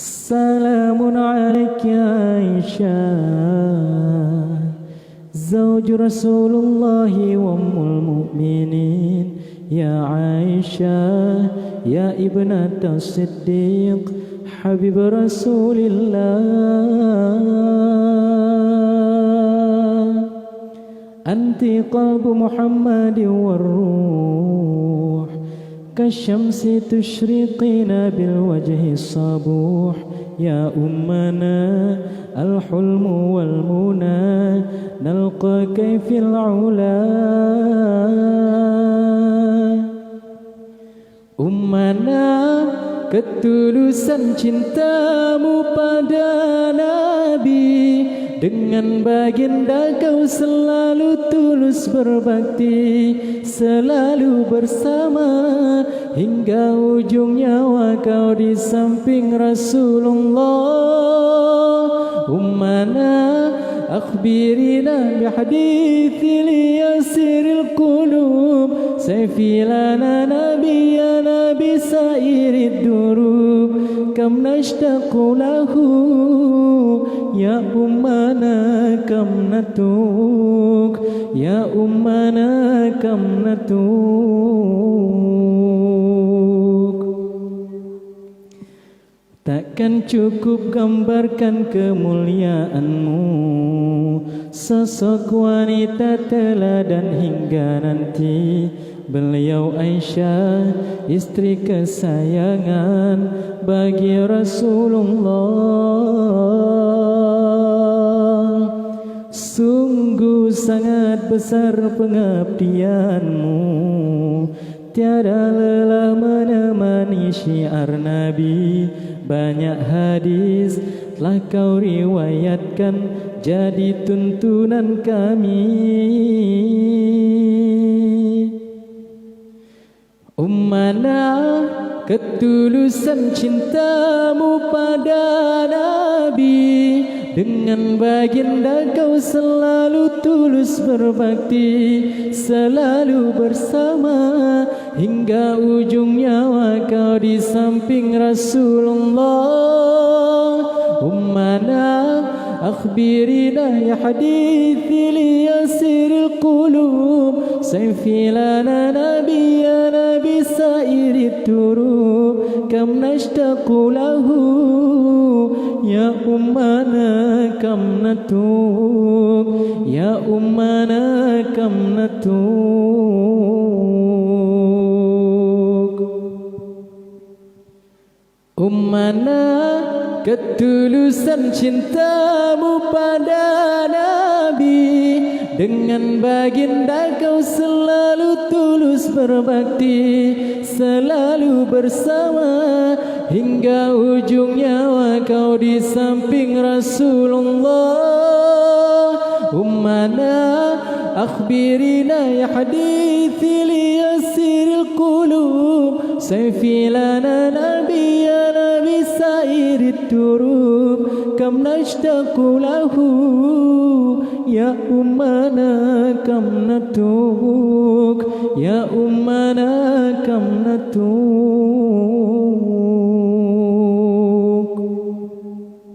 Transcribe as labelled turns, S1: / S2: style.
S1: سلام عليك يا عائشة زوج رسول الله وأم المؤمنين يا عائشة يا ابنة الصديق حبيب رسول الله أنت قلب محمد والروح كالشمس تشرقين بالوجه الصبوح يا أمنا الحلم والمنى نلقاك في العلا أمنا ketulusan cintamu pada Nabi dengan baginda kau selalu tulus berbakti selalu bersama hingga ujung nyawa kau di samping Rasulullah ummana akhbirina bihadithil yasiril qulub sayfilana nabiyana bisairid durub kam nashtaqu lahu ya ummana kam natuk ya ummana kam natuk. Takkan cukup gambarkan kemuliaanmu, sosok wanita teladan hingga nanti. Beliau Aisyah, istri kesayangan bagi Rasulullah. Sungguh sangat besar pengabdianmu, tiada lelah menemani syiar Nabi. Banyak hadis telah kau riwayatkan jadi tuntunan kami. Ummana ketulusan cintamu pada Nabi dengan baginda kau selalu tulus berbakti selalu bersama hingga ujung nyawa kau di samping Rasulullah ummana akhbirina ya hadithil yasiril qulub sayfilana nabiyana bisairit turub kam nashtaqu lahu ya ummana kam natuk ya ummana kam natuk. Ummana ketulusan cintamu pada Nabi dengan baginda kau selalu tulus berbakti selalu bersama hingga ujung nyawa kau di samping Rasulullah ummana akhbirina ya hadithil yasiril qulub sayfilana nabiyana bisairit turub kam nashtaqu lahu ya ummana kam natuk ya ummana kam natuk.